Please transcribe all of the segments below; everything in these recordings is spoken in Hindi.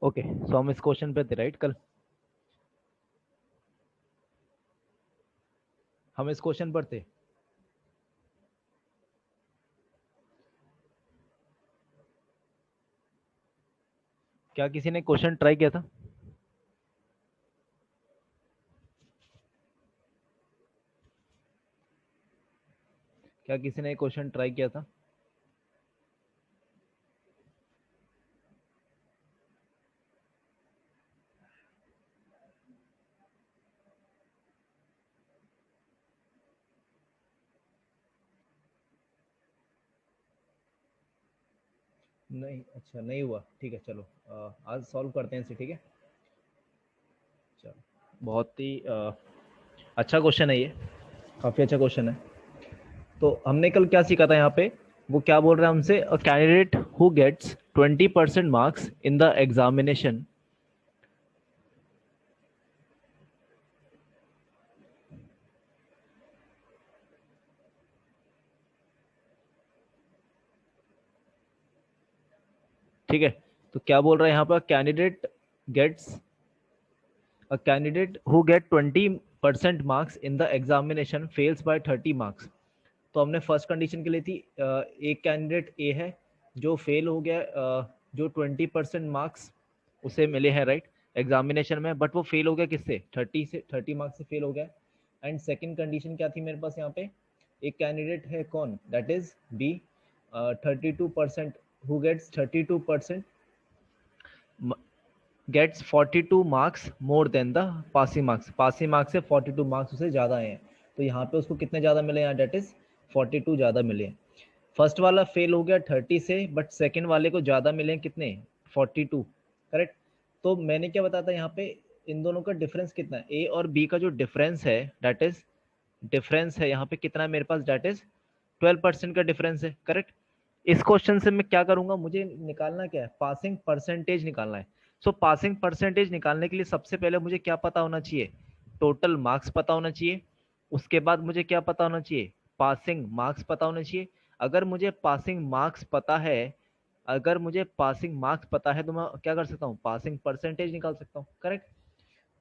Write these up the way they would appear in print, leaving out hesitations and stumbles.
ओके, सो हम इस क्वेश्चन पे थे राइट कल। हम इस क्वेश्चन पर थे। क्या किसी ने क्वेश्चन ट्राई किया था? क्या किसी ने क्वेश्चन ट्राई किया था? नहीं, अच्छा नहीं हुआ, ठीक है चलो। आज सॉल्व करते हैं इसे, ठीक है। चलो, बहुत ही अच्छा क्वेश्चन है ये, काफ़ी अच्छा क्वेश्चन है। तो हमने कल क्या सीखा था यहाँ पे? वो क्या बोल रहा है हमसे? A candidate who gets 20% marks in the examination. ठीक है, तो क्या बोल रहा है यहाँ पर? Candidate gets A candidate who get 20% marks in the examination fails by 30 marks. तो हमने फर्स्ट कंडीशन के लिए थी, एक कैंडिडेट ए है जो फेल हो गया, जो 20% मार्क्स उसे मिले हैं राइट एग्जामिनेशन में, बट वो फेल हो गया किससे? 30 मार्क्स से फेल हो गया। एंड सेकंड कंडीशन क्या थी मेरे पास यहाँ पे? एक कैंडिडेट है कौन? That is B, 32%, who gets 32%, gets 42 marks more than the passing marks. Passing marks से 42 मार्क्स उसे ज़्यादा आए हैं, तो यहाँ पे उसको कितने ज़्यादा मिले हैं? डेट इज 42 ज़्यादा मिले हैं। फर्स्ट वाला फेल हो गया 30 से, बट सेकंड वाले को ज़्यादा मिले हैं कितने? 42, करेक्ट। तो मैंने क्या बताया था यहाँ पे? इन दोनों का डिफरेंस कितना है? ए और बी का जो डिफरेंस है, डेट इज डिफरेंस है यहाँ पे कितना है मेरे पास? डेट इज 12% का डिफरेंस है, करेक्ट। इस क्वेश्चन से मैं क्या करूंगा? मुझे निकालना क्या है? पासिंग परसेंटेज निकालना है। सो पासिंग परसेंटेज निकालने के लिए सबसे पहले मुझे क्या पता होना चाहिए? टोटल मार्क्स पता होना चाहिए। उसके बाद मुझे क्या पता होना चाहिए? पासिंग मार्क्स पता होना चाहिए। अगर मुझे पासिंग मार्क्स पता है, अगर मुझे पासिंग मार्क्स पता है तो मैं क्या कर सकता हूँ? पासिंग परसेंटेज निकाल सकता हूँ, करेक्ट।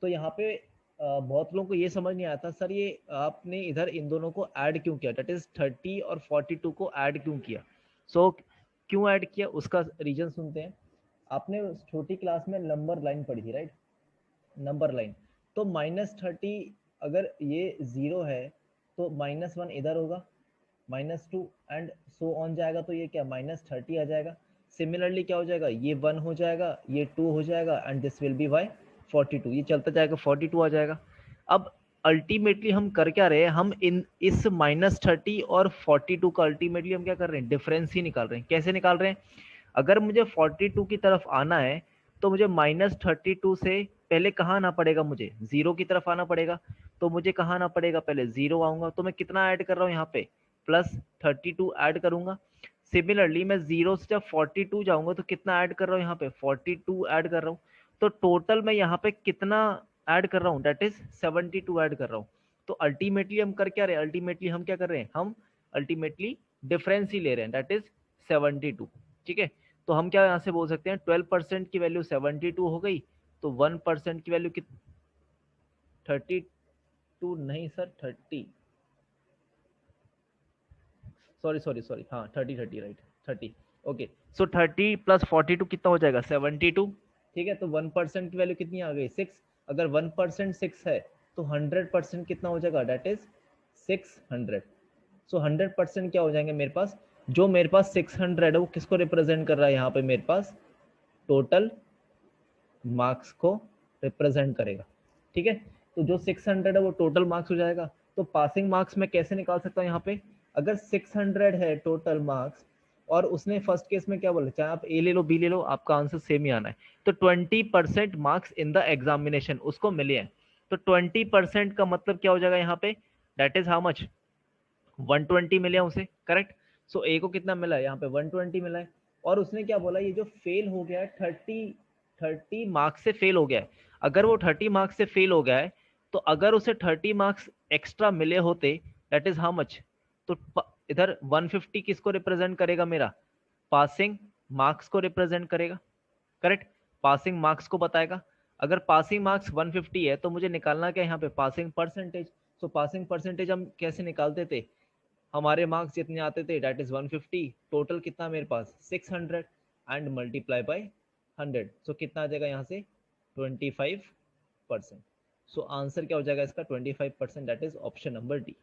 तो यहाँ पे बहुत लोगों को ये समझ नहीं आता, सर ये आपने इधर इन दोनों को ऐड क्यों किया? डेट इज 30 और 42 को ऐड क्यों किया? सो क्यों ऐड किया उसका रीजन सुनते हैं। आपने छोटी क्लास में नंबर लाइन पढ़ी थी राइट? Number line. तो -30, अगर ये 0 है तो -1 इधर होगा, -2 एंड सो ऑन जाएगा, तो ये क्या -30 आ जाएगा। सिमिलरली क्या हो जाएगा? ये 1 हो जाएगा, ये 2 हो जाएगा and this will be by 42, ये चलता जाएगा 42 आ जाएगा। अब अल्टीमेटली हम कर क्या रहे हैं? हम इन इस -30 और 42 का अल्टीमेटली हम क्या कर रहे हैं? डिफरेंस ही निकाल रहे हैं। कैसे निकाल रहे हैं? अगर मुझे 42 की तरफ आना है तो मुझे -32 से पहले कहाँ आना पड़ेगा? मुझे 0 की तरफ आना पड़ेगा। तो मुझे कहाँ आना पड़ेगा? पहले 0 आऊंगा, तो मैं कितना ऐड कर रहा हूँ यहाँ पे? +32 ऐड करूंगा। सिमिलरली मैं 0 से जब 42 जाऊंगा तो कितना ऐड कर रहा हूँ यहाँ पे? 42 ऐड कर रहा हूँ। तो टोटल मैं यहाँ पे कितना ऐड कर रहा हूँ? डेट इज 72 ऐड कर रहा हूँ। तो अल्टीमेटली हम कर क्या रहे हैं? अल्टीमेटली हम क्या कर रहे हैं? हम अल्टीमेटली डिफरेंस ही ले रहे हैं, डेट इज 72। ठीक है, तो हम क्या यहाँ से बोल सकते हैं? 12% की वैल्यू 72 हो गई, तो 1% की वैल्यू कितनी? 32 नहीं सर, 30, सॉरी सॉरी सॉरी, हाँ 30 राइट, 30। ओके, सो 30 + 42 कितना हो जाएगा? 72। ठीक है, तो 1% की वैल्यू कितनी आ गई? 6। अगर 1% 6 है तो 100% कितना हो जाएगा? That is 600। सो 100% क्या हो जाएंगे मेरे पास? जो मेरे पास 600 है वो किसको रिप्रेजेंट कर रहा है यहाँ पे मेरे पास? टोटल मार्क्स को रिप्रेजेंट करेगा। ठीक है, तो जो 600 है वो टोटल मार्क्स हो जाएगा। तो पासिंग मार्क्स मैं कैसे निकाल सकता हूँ यहाँ पे? अगर 600 है टोटल मार्क्स और उसने फर्स्ट केस में क्या बोला, चाहे आप ए ले लो बी ले लो, आपका आंसर सेम ही आना है। तो 20% मार्क्स इन द एग्जामिनेशन उसको मिले हैं। तो 20% का मतलब क्या हो जाएगा यहाँ पे? That is how much? 120 मिले हैं उसे, करेक्ट। सो ए को कितना मिला है यहाँ पे? 120 मिला है। और उसने क्या बोला? ये जो फेल हो गया है 30 मार्क्स से फेल हो गया है। अगर वो 30 मार्क्स से फेल हो गया है तो अगर उसे 30 मार्क्स एक्स्ट्रा मिले होते, दैट इज हाउ मच? तो इधर 150 किसको रिप्रेजेंट करेगा? मेरा पासिंग मार्क्स को रिप्रेजेंट करेगा, करेक्ट। पासिंग मार्क्स को बताएगा। अगर पासिंग मार्क्स 150 है तो मुझे निकालना क्या है यहाँ पे, पासिंग परसेंटेज। सो पासिंग परसेंटेज हम कैसे निकालते थे, हमारे मार्क्स जितने आते थे दैट इज 150, टोटल कितना मेरे पास 600 एंड मल्टीप्लाई बाय 100, सो कितना आ जाएगा यहाँ से 25%। सो आंसर क्या हो जाएगा इसका 25%, that is option number D.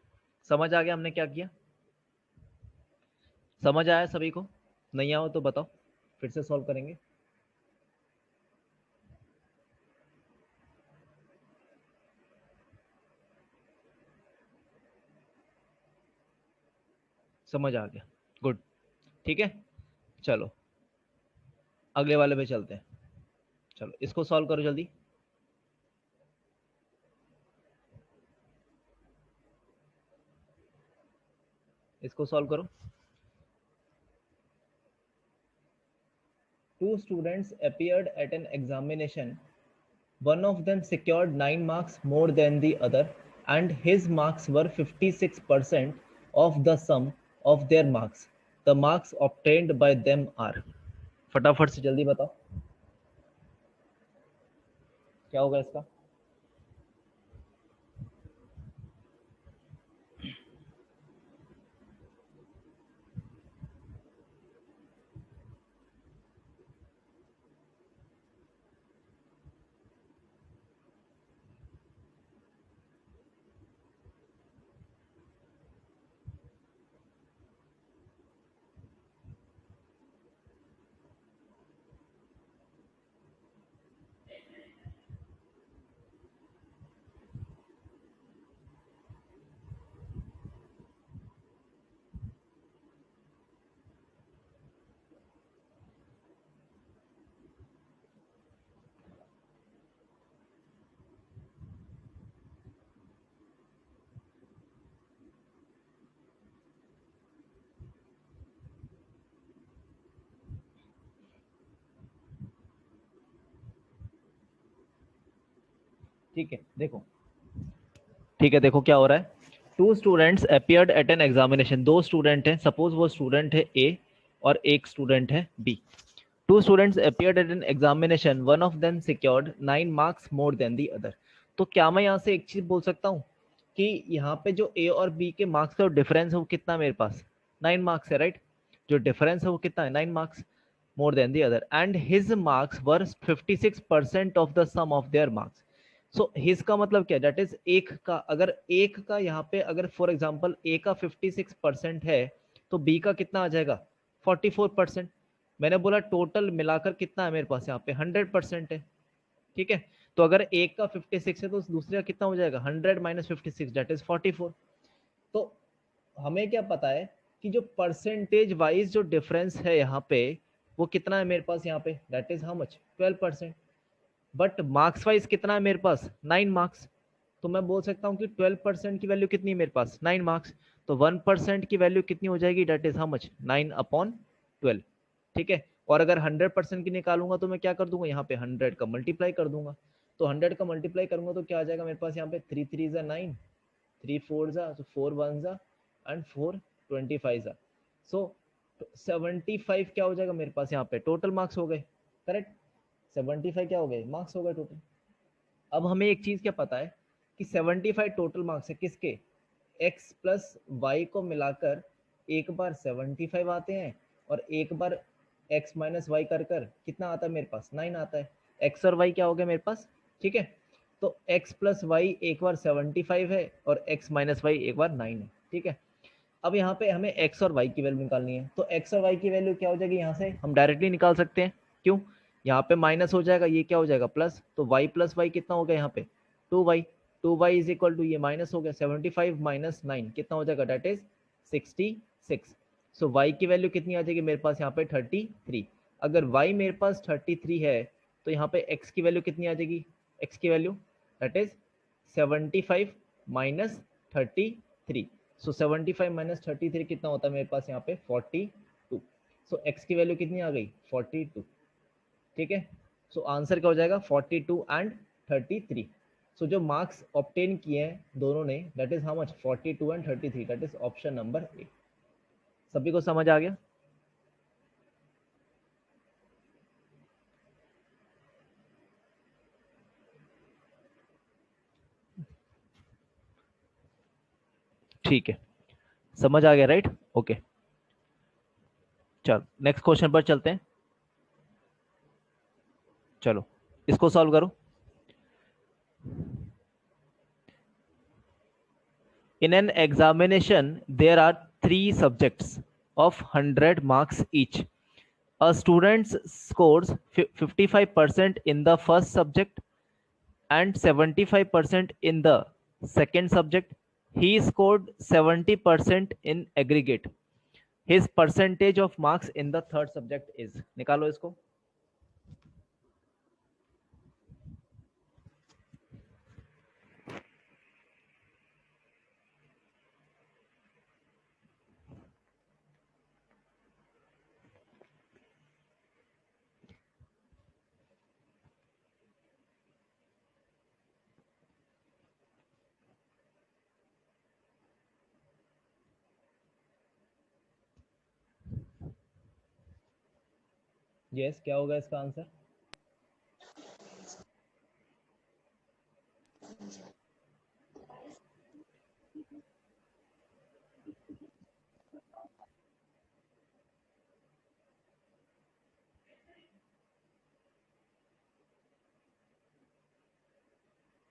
समझ आ गया हमने क्या किया, समझ आया सभी को, नहीं आओ तो बताओ, फिर से सॉल्व करेंगे। समझ आ गया, गुड, ठीक है। चलो अगले वाले पे चलते हैं, चलो इसको सॉल्व करो जल्दी। इसको सॉल्व करो। Two students appeared at an examination. One of them secured 9 marks more than the other, and his marks were 56% of the sum of their marks. The marks obtained by them are, फटाफट से जल्दी बताओ क्या होगा इसका। ठीक है देखो, ठीक है देखो क्या हो रहा है। Two students appeared at an examination, दो स्टूडेंट हैं, सपोज वो स्टूडेंट है ए और एक स्टूडेंट है B. Two students appeared at an examination, one of them secured 9 marks more than the other. तो क्या मैं यहाँ से एक चीज बोल सकता हूँ कि यहाँ पे जो ए और बी के मार्क्स का डिफरेंस है वो कितना मेरे पास 9 मार्क्स है, राइट। जो डिफरेंस है वो कितना है 9 marks more than the other, and his marks were 56% of the sum of their marks. So his का मतलब क्या, दैट इज एक का, अगर एक का यहाँ पे अगर फॉर एग्जाम्पल ए का 56% है तो बी का कितना आ जाएगा 44%। मैंने बोला टोटल मिलाकर कितना है मेरे पास यहाँ पे 100% है, ठीक है। तो अगर एक का 56 है तो दूसरे का कितना हो जाएगा 100 माइनस 56 दैट इज 44। तो हमें क्या पता है कि जो परसेंटेज वाइज जो डिफरेंस है यहाँ पे वो कितना है मेरे पास यहाँ पे, that is how much 12%। But marks wise कितना है मेरे पास 9 मार्क्स। तो मैं बोल सकता हूँ कि 12% की वैल्यू कितनी है मेरे पास 9 मार्क्स। तो 1% की वैल्यू कितनी हो जाएगी, डेट इज हाउ मच 9/12, ठीक है। और अगर 100% की निकालूंगा तो मैं क्या कर दूंगा यहाँ पे 100 का मल्टीप्लाई कर दूंगा। तो 100 का मल्टीप्लाई करूंगा तो क्या आ जाएगा मेरे पास यहाँ पे 3 3 जा 9, 3 4 जा तो 4 1 जा एंड 4 25 जा। सो 75 क्या हो जाएगा मेरे पास यहाँ पे टोटल मार्क्स हो गए, करेक्ट। 75 क्या हो गए मार्क्स हो गए टोटल। अब हमें एक चीज क्या पता है कि 75 टोटल मार्क्स है किसके, x प्लस वाई को मिलाकर एक बार 75 आते हैं और एक बार x माइनस वाई कर कर कितना आता है मेरे पास 9 आता है। x और y क्या हो गया मेरे पास, ठीक है। तो x प्लस वाई एक बार 75 है और x माइनस वाई एक बार 9 है, ठीक है। अब यहाँ पे हमें x और y की वैल्यू निकालनी है, तो x और y की वैल्यू क्या हो जाएगी यहाँ से हम डायरेक्टली निकाल सकते हैं, क्यों, यहाँ पे माइनस हो जाएगा ये क्या हो जाएगा प्लस, तो y प्लस वाई कितना हो गया यहाँ पे 2y, 2y is equal to ये माइनस हो गया 75 माइनस 9 कितना हो जाएगा डेट इज 66। सो y की वैल्यू कितनी आ जाएगी मेरे पास यहाँ पे 33। अगर y मेरे पास 33 है तो यहाँ पे x की वैल्यू कितनी आ जाएगी, x की value that is 75 minus 33। So 75 minus 33 कितना होता है मेरे पास यहाँ पे 42। सो x की वैल्यू कितनी आ गई 42, ठीक है। सो आंसर क्या हो जाएगा 42 एंड 33। सो जो मार्क्स ऑब्टेन किए हैं दोनों ने that is how much 42 and 33, that is option number A. सभी को समझ आ गया। ठीक है, समझ आ गया राइट? ओके, चलो नेक्स्ट क्वेश्चन पर चलते हैं। चलो इसको सॉल्व करो। In an examination, there are three subjects of 100 marks each. A student scores 55% in the first subject and 75% in the second subject. He scored 70% in aggregate. His percentage of marks in the third subject is, निकालो इसको। यस, क्या होगा इसका आंसर?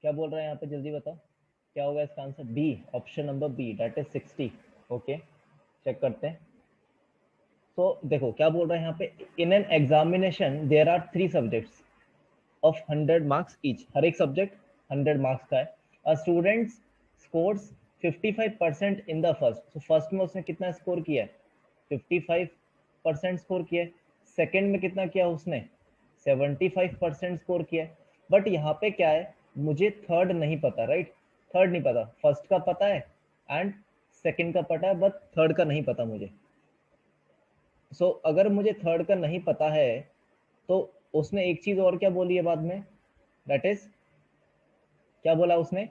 क्या बोल रहे हैं यहाँ पे, जल्दी बताओ क्या होगा इसका answer? B, option number B, that is 60। Okay, check करते हैं। तो देखो क्या बोल रहा है यहाँ पे, in an examination there are three subjects of 100 marks each. हर एक सब्जेक्ट 100 मार्क्स का है। A student scores 55% in the first. तो फर्स्ट में उसने कितना स्कोर किया है? 55% स्कोर किया है। सेकेंड में कितना किया उसने? 75% स्कोर किया है। बट यहाँ पे क्या है, मुझे थर्ड नहीं पता, राइट? थर्ड नहीं पता, फर्स्ट का पता है एंड सेकेंड का पता है, बट थर्ड का नहीं पता मुझे। सो अगर मुझे थर्ड का नहीं पता है तो उसने एक चीज और क्या बोली है बाद में, दैट इज, क्या बोला उसने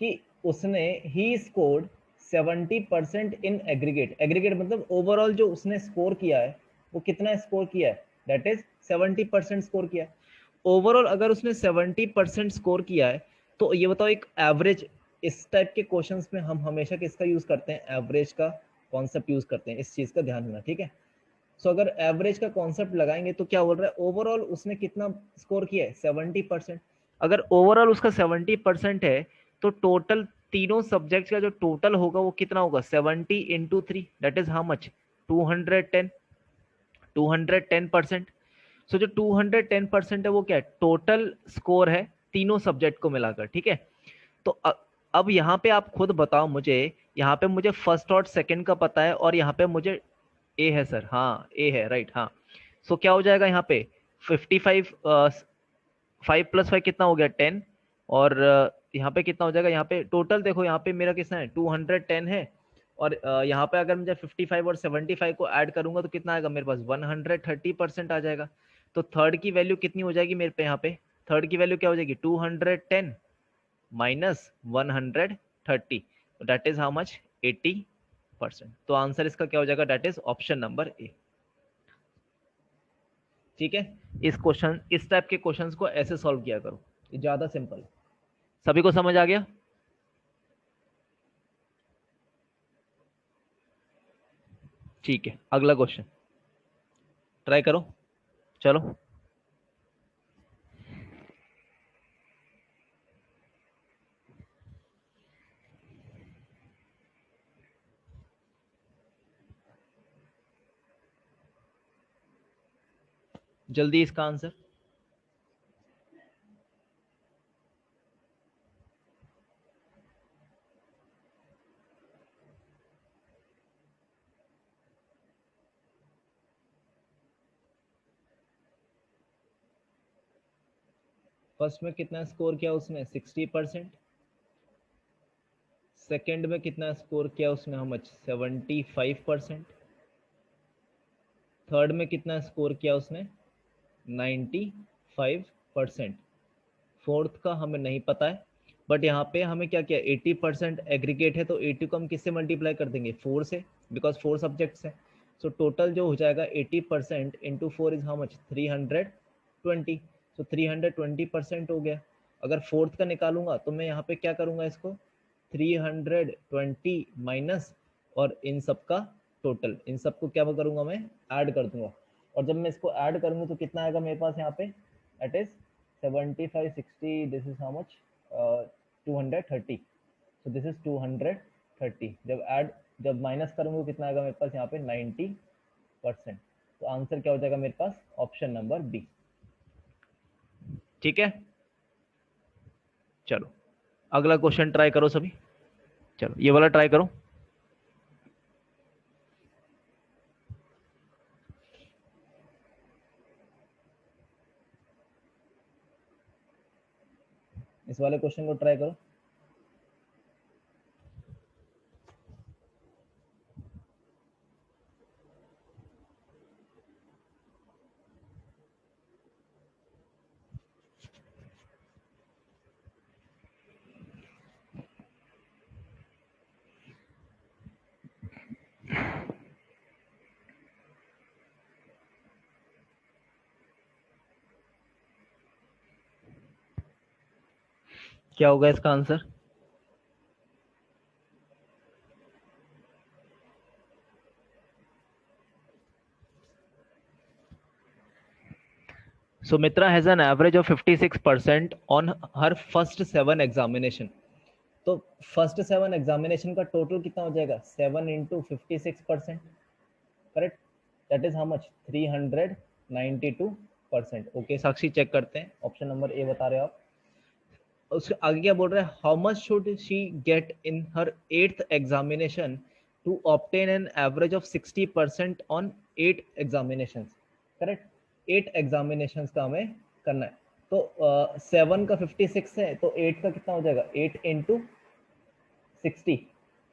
कि उसने he scored 70% in aggregate. Aggregate मतलब ओवरऑल जो उसने स्कोर किया है वो कितना स्कोर किया है, दैट इज 70% स्कोर किया है ओवरऑल। अगर उसने 70% स्कोर किया है तो ये बताओ, एक एवरेज, इस टाइप के क्वेश्चंस में हम हमेशा किसका यूज करते हैं? एवरेज का कॉन्सेप्ट यूज करते हैं, इस चीज का ध्यान रखना, ठीक है? सो अगर एवरेज का कॉन्सेप्ट लगाएंगे तो क्या बोल रहा है, ओवरऑल उसने कितना स्कोर किया है? 70%। अगर ओवरऑल उसका 70% है तो टोटल तीनों सब्जेक्ट का जो टोटल होगा वो कितना होगा? 70 into 3, that is how much? 210। 210%। सो जो 210% है वो क्या है? टोटल स्कोर है तीनों सब्जेक्ट को मिलाकर, ठीक है? तो अब यहाँ पे आप खुद बताओ मुझे, यहाँ पे मुझे फर्स्ट और सेकंड का पता है और यहाँ पे मुझे ए है सर, हाँ ए है, राइट, हाँ। सो क्या हो जाएगा यहाँ पे? 55, 5 + 5 कितना हो गया? 10। और यहाँ पे कितना हो जाएगा? यहाँ पे टोटल देखो, यहाँ पे मेरा कितना है? 210 है। और यहाँ पे अगर मुझे 55 और 75 को ऐड करूंगा तो कितना आएगा मेरे पास? 130% आ जाएगा। तो थर्ड की वैल्यू कितनी हो जाएगी मेरे पे यहाँ पे? थर्ड की वैल्यू क्या हो जाएगी? 210 minus 130, that is how much? 80%। तो आंसर इसका क्या हो जाएगा? That is option number A. ठीक है, इस क्वेश्चन, इस टाइप के क्वेश्चंस को ऐसे सॉल्व किया करो, ये ज्यादा सिंपल है। सभी को समझ आ गया? ठीक है, अगला क्वेश्चन ट्राई करो। चलो जल्दी इसका आंसर। फर्स्ट में कितना स्कोर किया उसने? 60%। सेकेंड में कितना स्कोर किया उसने? How much? 75%। थर्ड में कितना स्कोर किया उसने? 95%। फोर्थ का हमें नहीं पता है, बट यहाँ पे हमें क्या किया? 80% एग्रीगेट है तो 80 को हम किससे मल्टीप्लाई कर देंगे? 4 से, बिकॉज 4 सब्जेक्ट्स है। सो टोटल जो हो जाएगा 80% इंटू 4 इज हाउ मच? 320। सो 320% हो गया। अगर फोर्थ का निकालूंगा तो मैं यहाँ पे क्या करूंगा इसको? 320 माइनस और इन सब का टोटल, इन सबको क्या करूंगा मैं, ऐड कर दूंगा। और जब मैं इसको ऐड करूंगा तो कितना आएगा मेरे पास यहाँ पे, that is 75 60, this is how much, 230, so this is 230। जब माइनस करूंगा कितना आएगा मेरे पास यहाँ पे 90%। तो आंसर क्या हो जाएगा मेरे पास, ऑप्शन नंबर बी। ठीक है, चलो अगला क्वेश्चन ट्राई करो सभी। चलो ये वाला ट्राई करो। इस वाले क्वेश्चन को ट्राई करो। क्या होगा इसका answer? So Mitra has an average of 56% on her first 7 examination. तो फर्स्ट 7 एग्जामिनेशन का टोटल कितना हो जाएगा, 7 into 56%, correct, that is how much, 392%। Okay Sakshi check करते हैं, ऑप्शन नंबर ए बता रहे हो आप। उसके आगे क्या बोल रहा है, how much should she get in her 8th examination to obtain an average of 60% on 8 examination, correct. 8 examination का हमें करना है। तो 7 का 56 है, तो 8 का कितना हो जाएगा, 8 इंटू 60,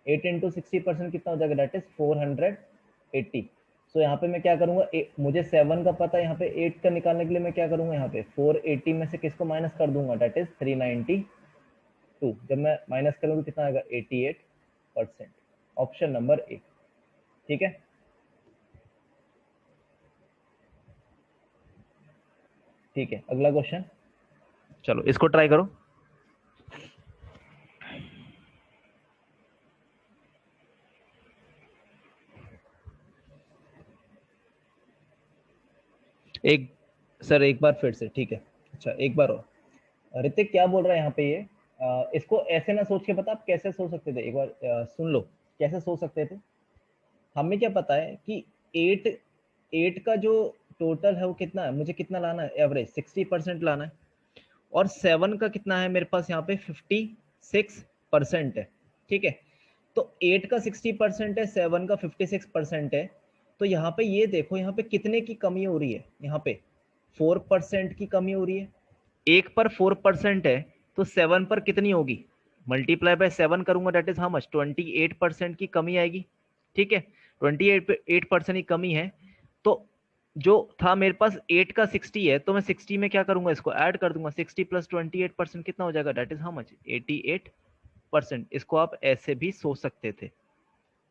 8 इंटू 60% कितना हो जाएगा, दैट इज 480। सो यहाँ पे मैं क्या करूंगा, मुझे 7 का पता है, यहाँ पे 8 का निकालने के लिए मैं क्या करूंगा, यहाँ पे 480 में से किसको माइनस कर दूंगा, दैट इज 392। जब मैं माइनस करूंगा कितना आएगा, 88%। Option number A. ठीक है, ठीक है, अगला क्वेश्चन, चलो इसको ट्राई करो। एक सर एक बार फिर से, ठीक है, अच्छा एक बार और। ऋतिक क्या बोल रहा है यहाँ पे ये, इसको ऐसे ना सोच के बता, आप कैसे सोच सकते थे, एक बार सुन लो, कैसे सोच सकते थे। हमें क्या पता है कि 8 का जो टोटल है वो कितना है, मुझे कितना लाना है, एवरेज 60% लाना है। और 7 का कितना है मेरे पास यहाँ पे, 56% है। ठीक है, तो 8 का 60% है, 7 का 56% है। तो यहाँ पे ये देखो, यहाँ पे कितने की कमी हो रही है, यहाँ पे 4% की कमी हो रही है। 1 पर 4% है, तो 7 पर कितनी होगी, मल्टीप्लाई बाय 7 करूंगा, दैट इज हाउ मच, 28% की कमी आएगी। ठीक है, 28% की कमी है। तो जो था मेरे पास 8 का 60 है, तो मैं 60 में क्या करूंगा, इसको ऐड कर दूंगा, 60 प्लस 28% कितना हो जाएगा, दैट इज हाउ मच, 88%। इसको आप ऐसे भी सोच सकते थे।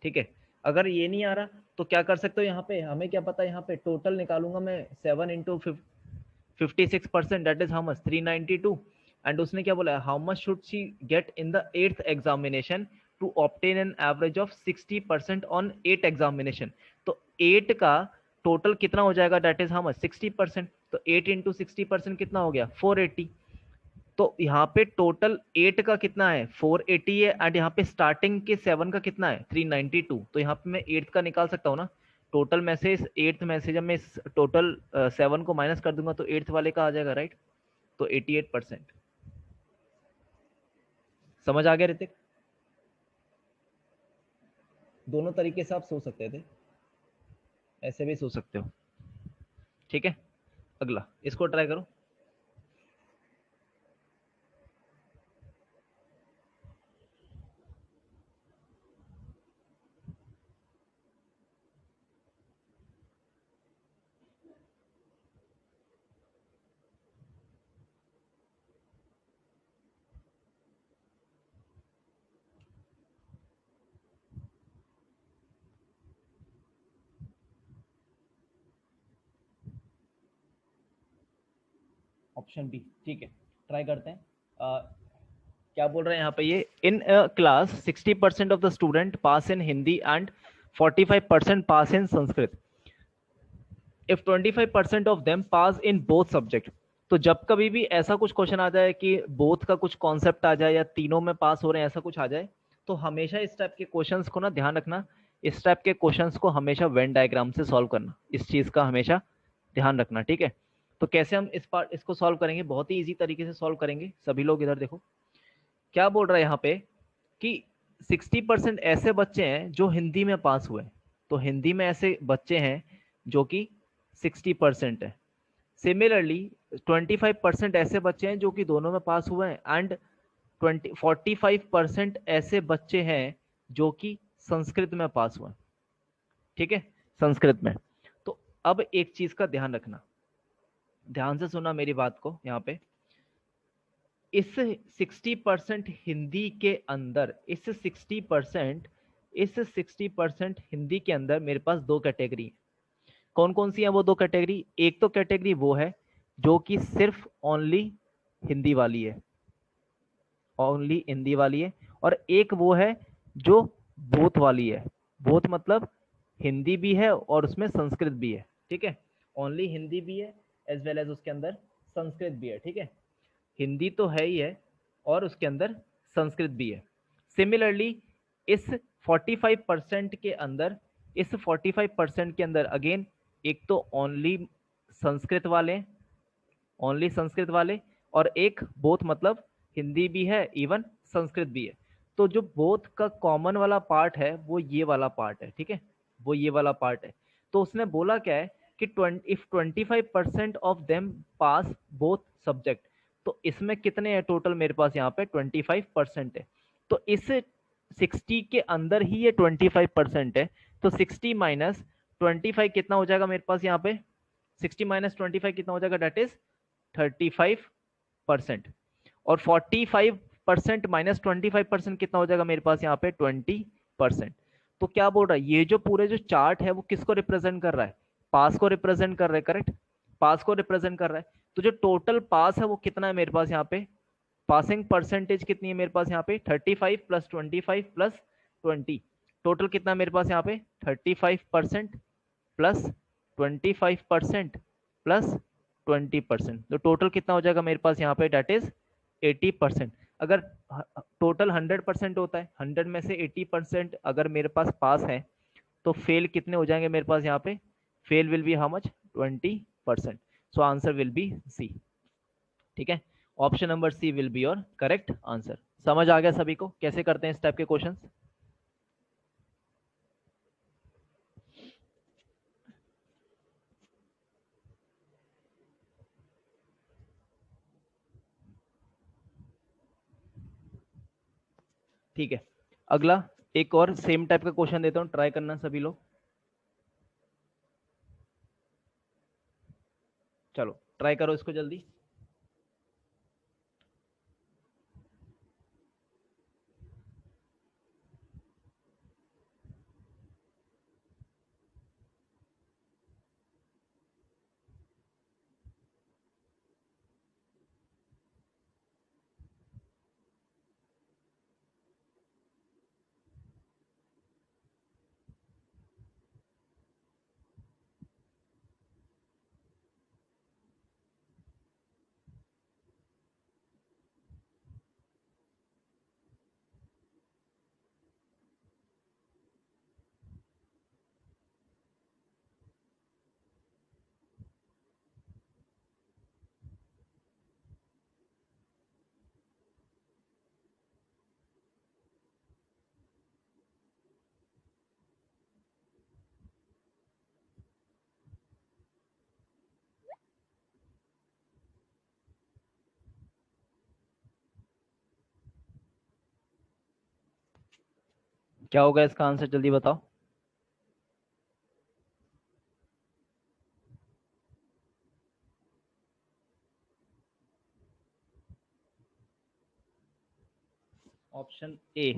ठीक है, अगर ये नहीं आ रहा तो क्या कर सकते हो, यहाँ पे हमें क्या पता है, यहाँ पे टोटल निकालूंगा मैं, 7 into 56%, that is how much, 392। And उसने क्या बोला, how much should she get in the 8th examination to obtain an average of 60% on 8 examination. तो 8 का टोटल कितना हो जाएगा, दैट इज हाउ मच, 60%। तो 8 इंटू 60% कितना हो गया, 480। तो यहाँ पे टोटल 8 का कितना है, 480 है, एंड यहाँ पे स्टार्टिंग के 7 का कितना है, 392। तो यहाँ पे मैं 8 का निकाल सकता हूँ ना, टोटल में से 8th में से जब मैं टोटल 7 को माइनस कर दूंगा तो 8th वाले का आ जाएगा, राइट। तो 88%। समझ आ गया ऋतिक? दोनों तरीके से आप सोच सकते थे, ऐसे भी सोच सकते हो। ठीक है, अगला इसको ट्राई करो। ऑप्शन बी, ठीक है, ट्राई करते हैं। क्या बोल रहे हैं यहाँ पे ये, in class 60% of the student pass in Hindi and 45% pass in Sanskrit, if 25% of them pass in both subject. तो जब कभी भी ऐसा कुछ क्वेश्चन आ जाए कि बोथ का कुछ कॉन्सेप्ट आ जाए या तीनों में पास हो रहे हैं ऐसा कुछ आ जाए, तो हमेशा इस टाइप के क्वेश्चंस को ना ध्यान रखना, इस टाइप के क्वेश्चंस को हमेशा वेन डायग्राम से सॉल्व करना, इस चीज का हमेशा ध्यान रखना, ठीक है। तो कैसे हम इसको सॉल्व करेंगे, बहुत ही इजी तरीके से सॉल्व करेंगे। सभी लोग इधर देखो, क्या बोल रहा है यहाँ पे कि 60% ऐसे बच्चे हैं जो हिंदी में पास हुए, तो हिंदी में ऐसे बच्चे हैं जो कि 60% है। सिमिलरली 25% ऐसे बच्चे हैं जो कि दोनों में पास हुए हैं, एंड 45% ऐसे बच्चे हैं जो कि संस्कृत में पास हुए हैं, ठीक है, संस्कृत में। तो अब एक चीज का ध्यान रखना, ध्यान से सुना मेरी बात को यहाँ पे, इस 60% हिंदी के अंदर, इस 60% हिंदी के अंदर मेरे पास दो कैटेगरी है। कौन कौन सी है वो दो कैटेगरी? एक तो कैटेगरी वो है जो कि सिर्फ ओनली हिंदी वाली है, ओनली हिंदी वाली है, और एक वो है जो बोथ वाली है। बोथ मतलब हिंदी भी है और उसमें संस्कृत भी है, ठीक है, ओनली हिंदी भी है एज वेल एज उसके अंदर संस्कृत भी है, ठीक है। हिंदी तो है ही है और उसके अंदर संस्कृत भी है। सिमिलरली इस 45% के अंदर, इस 45% के अंदर अगेन एक तो ओनली संस्कृत वाले, ओनली संस्कृत वाले, और एक बोथ मतलब हिंदी भी है इवन संस्कृत भी है। तो जो बोथ का कॉमन वाला पार्ट है वो ये वाला पार्ट है, ठीक है, वो ये वाला पार्ट है। तो उसने बोला क्या है कि if 25% of them pass both subject, तो इसमें कितने हैं टोटल मेरे पास यहाँ पे 25% है। तो इस 60 के अंदर ही ये 25% है, तो 60 माइनस 25 कितना हो जाएगा मेरे पास यहाँ पे, 60 माइनस 25 कितना हो जाएगा, डेट इज 35%। और 45% माइनस 25% कितना हो जाएगा मेरे पास यहाँ पे 20%। तो क्या बोल रहा है, ये जो पूरे जो चार्ट है वो किसको रिप्रेजेंट कर रहा है, पास को रिप्रेजेंट कर रहा है, करेक्ट, पास को रिप्रेजेंट कर रहा है। तो जो टोटल पास है वो कितना है मेरे पास यहाँ पे, पासिंग परसेंटेज कितनी है मेरे पास यहाँ पे 35 प्लस 25 प्लस 20, टोटल कितना मेरे पास यहाँ पे 35% प्लस 25% प्लस 20%, तो टोटल कितना हो जाएगा मेरे पास यहाँ पे, डेट इज 80%। अगर टोटल 100% होता है, 100 में से 80% अगर मेरे पास पास है, तो फेल कितने हो जाएंगे मेरे पास यहाँ पे, fail will be how much 20%। So answer will be C, ठीक है, option number C will be your correct answer. समझ आ गया सभी को कैसे करते हैं इस टाइप के क्वेश्चंस? ठीक है, अगला एक और सेम टाइप का क्वेश्चन देता हूं, ट्राई करना सभी लोग। चलो ट्राई करो इसको जल्दी। क्या होगा इसका आंसर, जल्दी बताओ। Option A.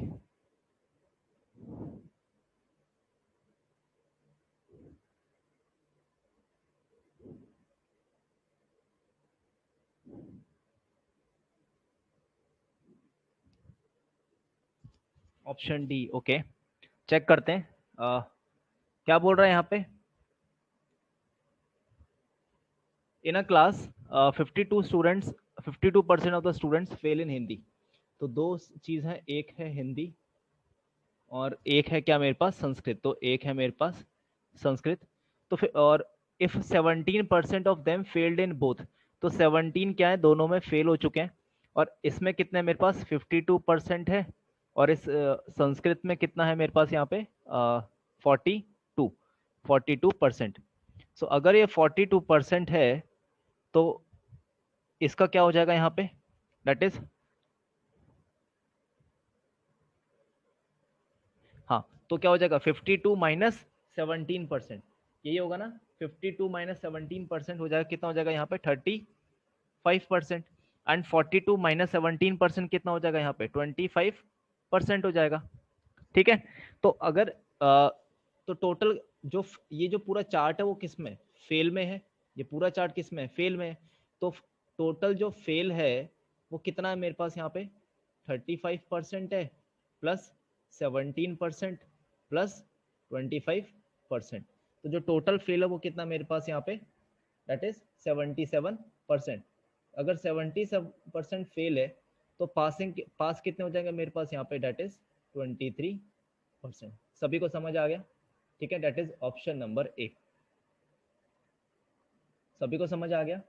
Option D, okay check करते हैं। क्या बोल रहा है यहाँ पे, in a class 52 students, 52% of the students fail in Hindi. तो दो चीज है, एक है हिंदी और एक है क्या मेरे पास संस्कृत। तो एक है मेरे पास संस्कृत, तो फिर और if 17% of them failed in both, तो 17 क्या है, दोनों में फेल हो चुके हैं। और इसमें कितने मेरे पास 52% है, और इस संस्कृत में कितना है मेरे पास यहाँ पे 42, 42%। सो अगर ये 42% है तो इसका क्या हो जाएगा यहाँ पे, दैट इज, हाँ तो क्या हो जाएगा 52 माइनस 17%, यही होगा ना। 52 माइनस 17% हो जाएगा, कितना हो जाएगा यहाँ पे 35%। एंड 42 माइनस 17% कितना हो जाएगा यहाँ पे 25% हो जाएगा। ठीक है। तो अगर तो टोटल जो ये जो पूरा चार्ट है वो किस में, फेल में है। ये पूरा चार्ट किस में है, फेल में है। तो टोटल जो फेल है वो कितना है मेरे पास यहाँ पे 35% है, प्लस 17% प्लस 25%। तो जो टोटल फेल है वो कितना मेरे पास यहाँ पे, दैट इज 77%। अगर 77% फेल है तो पास कितने हो जाएंगे मेरे पास यहाँ पे, दैट इज 23%। सभी को समझ आ गया, ठीक है। That is option number A. सभी को समझ आ गया।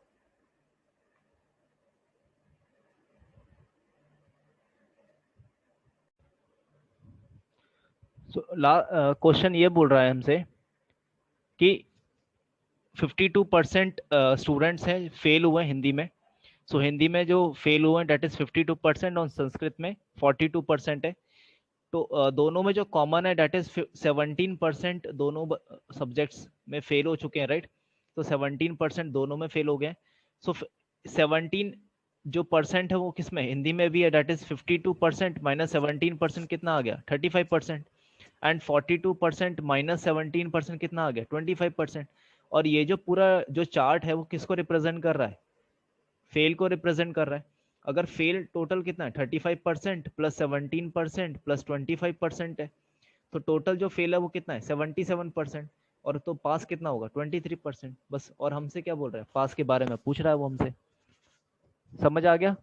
क्वेश्चन ये बोल रहा है हमसे कि 52% स्टूडेंट्स हैं फेल हुए हिंदी में। सो हिंदी में जो फेल हुए हैं डेट इज 52% और संस्कृत में 42% है। तो दोनों में जो कॉमन है डेट इज 17% दोनों सब्जेक्ट्स में फेल हो चुके हैं, राइट। तो 17% दोनों में फेल हो गए। सो 17 जो परसेंट है वो किस में, हिंदी में भी है, डेट इज 52% माइनस 17% कितना आ गया 35%। एंड 42% माइनस 17% कितना आ गया 25%। और ये जो पूरा जो चार्ट है वो किसको रिप्रेजेंट कर रहा है, फेल को रिप्रेजेंट कर रहा है। अगर फेल टोटल कितना है 35% प्लस 17% प्लस 25% है, तो टोटल जो फेल है वो कितना है 77%। और तो पास कितना होगा 23%। बस, और हमसे क्या बोल रहा है, पास के बारे में पूछ रहा है वो हमसे। समझ आ गया।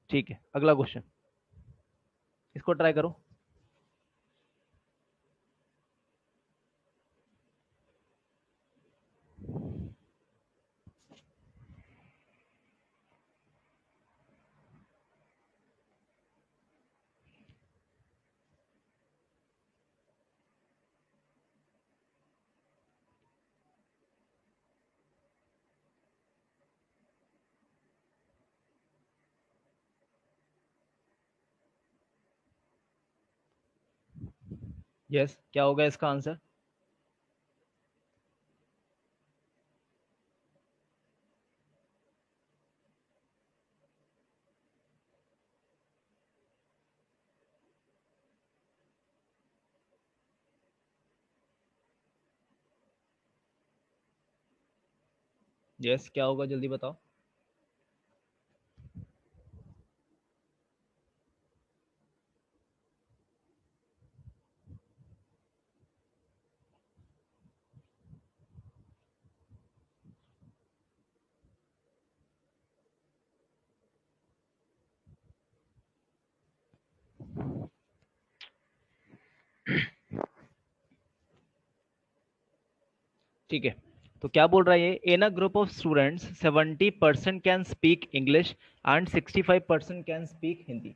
ठीक है, अगला क्वेश्चन, इसको ट्राई करो। यस, क्या होगा इसका आंसर। यस, क्या होगा जल्दी बताओ। ठीक है, तो क्या बोल रहा है ये, in a group of students 70% can speak English and 65% can speak Hindi.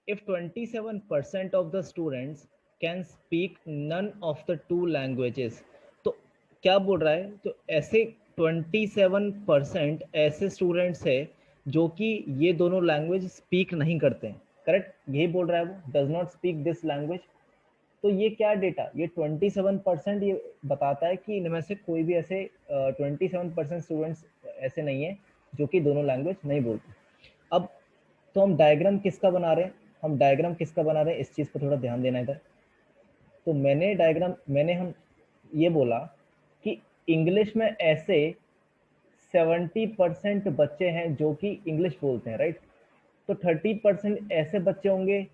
If 27% of the students can speak none of the two languages, तो क्या बोल रहा है, तो ऐसे 27% ऐसे स्टूडेंट्स है जो कि ये दोनों लैंग्वेज स्पीक नहीं करते हैं, करेक्ट, यही बोल रहा है वो, does not speak this language. तो ये क्या डेटा, ये 27% ये बताता है कि इनमें से कोई भी ऐसे 27% स्टूडेंट्स ऐसे नहीं है जो कि दोनों लैंग्वेज नहीं बोलते। अब तो हम डायग्राम किसका बना रहे हैं, हम डायग्राम किसका बना रहे हैं, इस चीज़ पर थोड़ा ध्यान देना इधर। तो मैंने डायग्राम मैंने हम ये बोला कि इंग्लिश में ऐसे 70% बच्चे हैं जो कि इंग्लिश बोलते हैं, राइट? तो 30% ऐसे बच्चे होंगे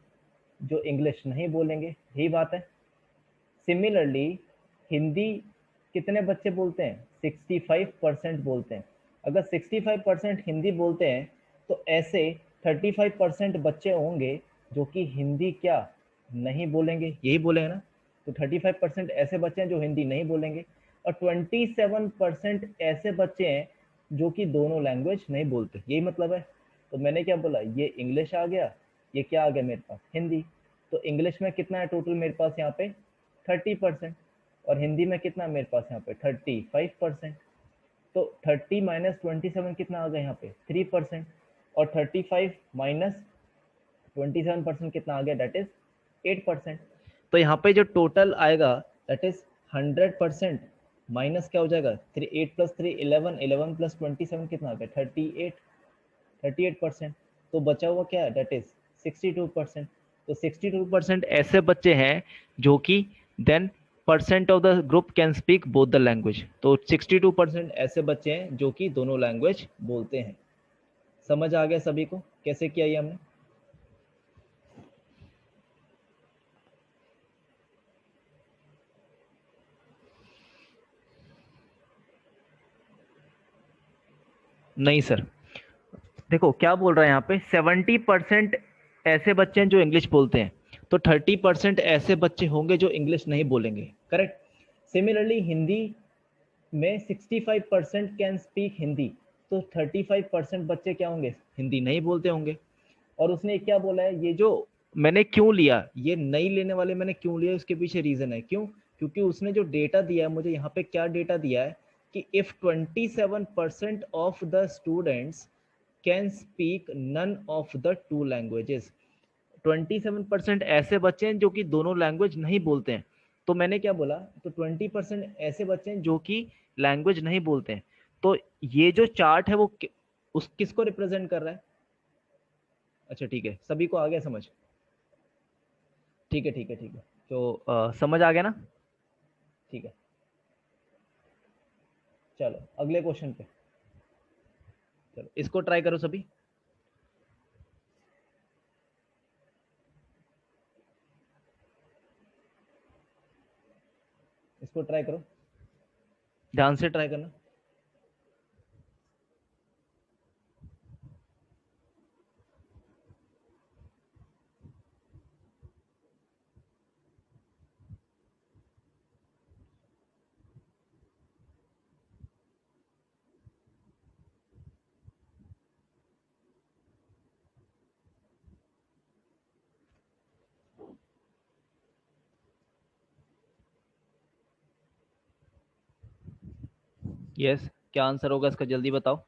जो इंग्लिश नहीं बोलेंगे, यही बात है। सिमिलरली हिंदी कितने बच्चे बोलते हैं? 65% बोलते हैं। अगर 65% हिंदी बोलते हैं तो ऐसे 35% बच्चे होंगे जो कि हिंदी क्या नहीं बोलेंगे, यही बोले है ना? तो 35% ऐसे बच्चे हैं जो हिंदी नहीं बोलेंगे और 27% ऐसे बच्चे हैं जो कि दोनों लैंग्वेज नहीं बोलते, यही मतलब है। तो मैंने क्या बोला, ये इंग्लिश आ गया, ये क्या आ गया मेरे पास, हिंदी। तो इंग्लिश में कितना है टोटल मेरे पास यहाँ पे? 30%। और हिंदी में कितना मेरे पास यहाँ पे? 35%। तो 30 माइनस 27 कितना आ गया यहाँ पे? 3%। और 35 माइनस 27% कितना आ गया? That is 8%। तो यहाँ पे जो टोटल आएगा दैट इज 100%। माइनस क्या हो जाएगा? 8 प्लस 3 11, 11 प्लस 27 कितना आ गया? 38%। तो बचा हुआ क्या है? That is 62%। तो 62% ऐसे बच्चे हैं जो कि then percent of the group can speak both the language. तो 62% ऐसे बच्चे हैं जो कि दोनों लैंग्वेज बोलते हैं। समझ आ गया सभी को कैसे किया ये हमने? नहीं सर, देखो क्या बोल रहा है यहाँ पे, 70% ऐसे बच्चे हैं जो इंग्लिश बोलते हैं, तो 30% ऐसे बच्चे होंगे जो इंग्लिश नहीं बोलेंगे, करेक्ट? सिमिलरली हिंदी में 65% कैन स्पीक हिंदी, तो 35% बच्चे क्या होंगे? हिंदी नहीं बोलते होंगे। और उसने क्या बोला है, ये जो मैंने क्यों लिया, ये नहीं लेने वाले मैंने क्यों लिया, उसके पीछे रीजन है। क्यों? क्योंकि उसने जो डेटा दिया है मुझे यहाँ पे, क्या डेटा दिया है कि if 27% of the students can speak none of the two languages, 27% ऐसे बच्चे हैं जो कि दोनों लैंग्वेज नहीं बोलते हैं। तो मैंने क्या बोला, तो 20% ऐसे बच्चे हैं जो कि लैंग्वेज नहीं बोलते हैं। तो ये जो चार्ट है वो उस किसको रिप्रेजेंट कर रहा है? अच्छा ठीक है, सभी को आ गया समझ? ठीक है ठीक है ठीक है। तो समझ आ गया ना? ठीक है, चलो अगले क्वेश्चन पे। चलो इसको ट्राई करो सभी। इसको ट्राई करो, ध्यान से ट्राई करना। यस, क्या आंसर होगा इसका, जल्दी बताओ।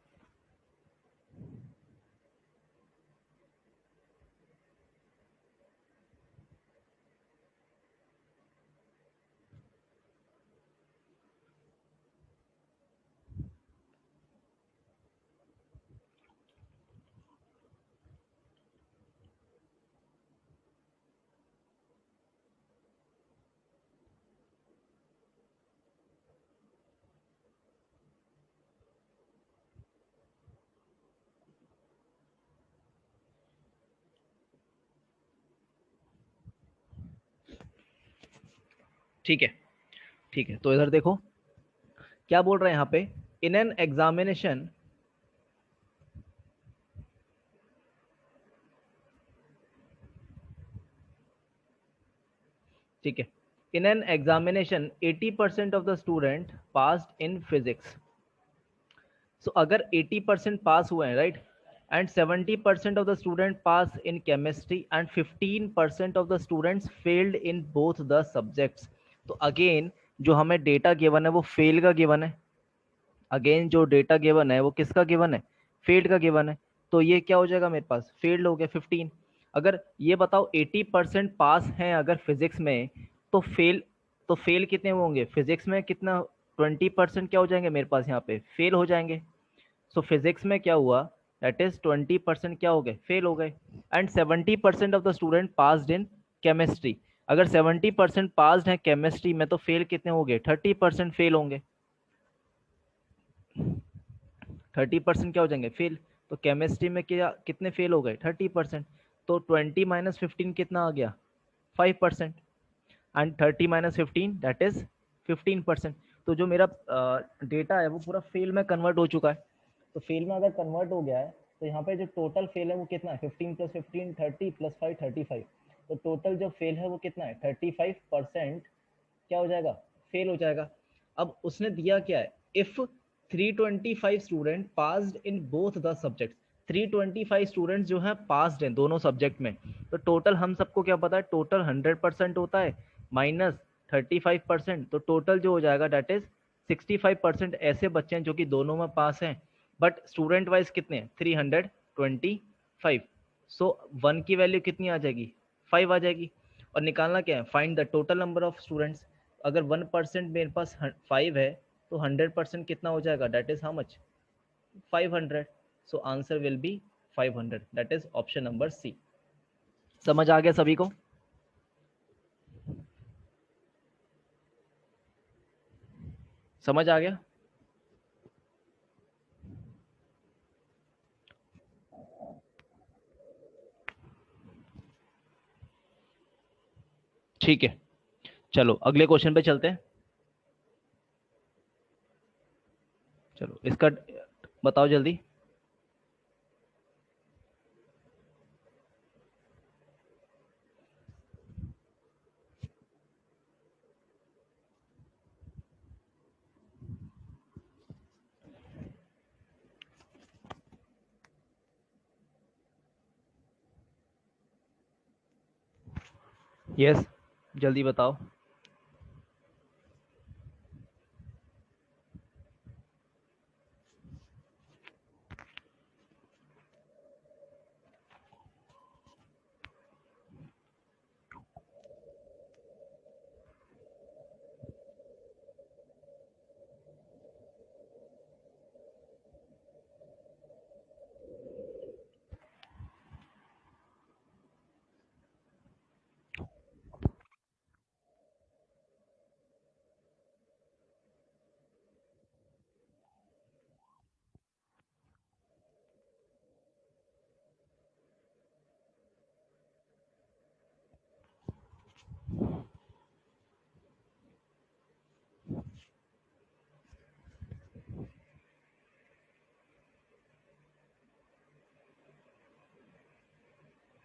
ठीक है ठीक है, तो इधर देखो क्या बोल रहे हैं यहाँ पे, इन एन एग्जामिनेशन, ठीक है, in an examination 80% of the student passed in physics. So अगर 80% पास हुए हैं, right, and 70% of the student pass in chemistry and 15% of the students failed in both the subjects. तो अगेन जो हमें डेटा गिवन है वो फेल का गिवन है। अगेन जो डेटा गिवन है वो किसका गिवन है? फेल्ड का गिवन है। तो ये क्या हो जाएगा मेरे पास? फेल्ड हो गया 15। अगर ये बताओ 80% पास हैं अगर फिजिक्स में, तो फेल, तो फेल कितने होंगे फिजिक्स में? कितना? 20% क्या हो जाएंगे मेरे पास यहाँ पे? फेल हो जाएंगे। सो फिजिक्स में क्या हुआ, दैट इज 20% क्या हो गए? फेल हो गए। And 70% of the student passed in chemistry. अगर 70% पास है केमिस्ट्री में तो फेल कितने हो गए? 30% फेल होंगे। 30% क्या हो जाएंगे? फेल। तो केमिस्ट्री में क्या कितने फेल हो गए? 30%। तो 20 - 15 कितना आ गया? 5%। And 30 - 15 that is 15%। तो जो मेरा डेटा है वो पूरा फेल में कन्वर्ट हो चुका है। तो फेल में अगर कन्वर्ट हो गया है तो यहाँ पे जो टोटल फेल है वो कितना है? 15 + 15 30 + 5 35। तो टोटल जो फेल है वो कितना है? 35% क्या हो जाएगा? फेल हो जाएगा। अब उसने दिया क्या है? If 325 student passed in both the subject. 325 students जो है पास्ड हैं दोनों सब्जेक्ट में। तो टोटल हम सबको क्या पता है? टोटल 100% होता है माइनस 35%। तो टोटल जो हो जाएगा डेट इज 65% ऐसे बच्चे हैं जो कि दोनों में पास हैं। बट स्टूडेंट वाइज कितने हैं? 325। सो 1 की वैल्यू कितनी आ जाएगी? 5 आ जाएगी। और निकालना क्या है? Find the total number of students. अगर 1% मेरे पास 5 है तो 100% कितना हो जाएगा? That is how much? 500। So answer will be 500। That is option number C. समझ आ गया सभी को? समझ आ गया? ठीक है, चलो अगले क्वेश्चन पे चलते हैं। चलो इसका बताओ जल्दी। यस, जल्दी बताओ।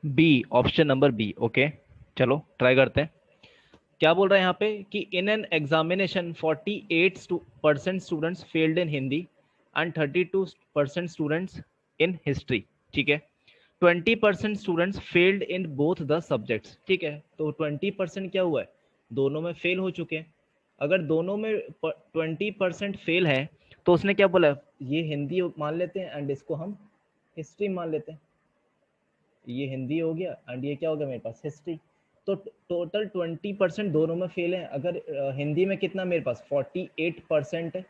B, option number B. Okay, चलो ट्राई करते हैं। क्या बोल रहा है यहाँ पे कि in an examination 48% students failed in Hindi and 32% students in history. ठीक है। 20% students failed in both the subjects. ठीक है, तो 20% क्या हुआ है? दोनों में फेल हो चुके हैं। अगर दोनों में 20% फेल है तो उसने क्या बोला? ये हिंदी मान लेते हैं एंड इसको हम हिस्ट्री मान लेते हैं। ये हिंदी हो गया एंड ये क्या हो गया मेरे पास? हिस्ट्री। तो टोटल 20% दोनों में फेल है। अगर हिंदी में कितना मेरे पास? 48% है।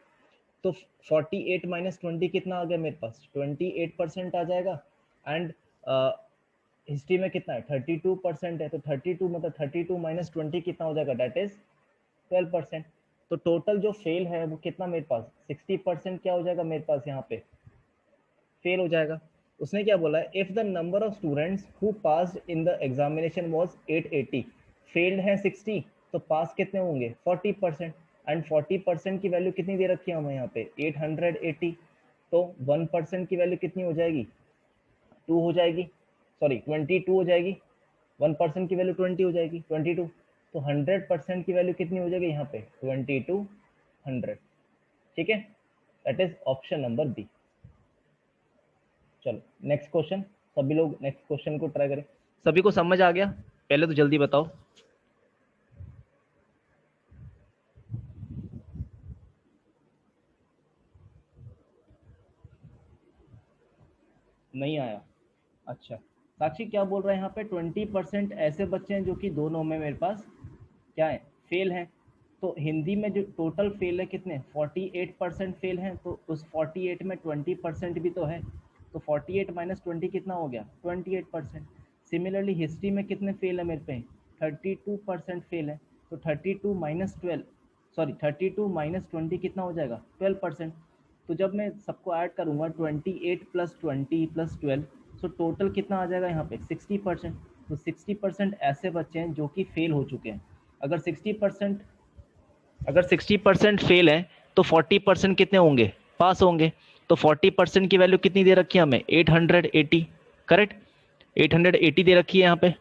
तो 48 - 20 कितना आ गया मेरे पास? 28% आ जाएगा। एंड हिस्ट्री में कितना है? 32% है। तो 32 मतलब 32 - 20 कितना हो जाएगा? That is 12%। तो टोटल जो फेल है वो कितना मेरे पास? 60% क्या हो जाएगा मेरे पास यहाँ पे? फेल हो जाएगा। उसने क्या बोला है? If the number of students who passed in the examination was 880, failed है 60, तो पास कितने होंगे? 40%। एंड 40% की वैल्यू कितनी दे रखी है हमें यहाँ पे? 880। तो 1% की वैल्यू कितनी हो जाएगी? 2 हो जाएगी। सॉरी 22 हो जाएगी। 1% की वैल्यू 20 हो जाएगी, 22। तो 100% की वैल्यू कितनी हो जाएगी यहाँ पे? 2200। ठीक है, that is option number B. चलो नेक्स्ट क्वेश्चन। सभी लोग नेक्स्ट क्वेश्चन को ट्राई करें। सभी को समझ आ गया? पहले तो जल्दी बताओ। नहीं आया? अच्छा, साक्षी क्या बोल रहा है यहाँ पे? 20% ऐसे बच्चे हैं जो कि दोनों में मेरे पास क्या है? फेल हैं। तो हिंदी में जो टोटल फेल है कितने? 48% फेल हैं। तो उस 48 में 20% भी तो है। तो 48 - 20 कितना हो गया? 28%। सिमिलरली हिस्ट्री में कितने फेल है मेरे पे? 32% फेल है, तो 32 माइनस 12, सॉरी 32 माइनस 20 कितना हो जाएगा 12%। तो जब मैं सबको ऐड करूँगा 28 प्लस 20 प्लस 12, सो टोटल कितना आ जाएगा यहाँ पे 60%। तो 60% ऐसे बच्चे हैं जो कि फेल हो चुके हैं। अगर 60% फेल है तो 40% कितने होंगे, पास होंगे। तो 40% की वैल्यू कितनी दे रखी है हमें, 880, करेक्ट। 880 दे रखी है यहाँ पे,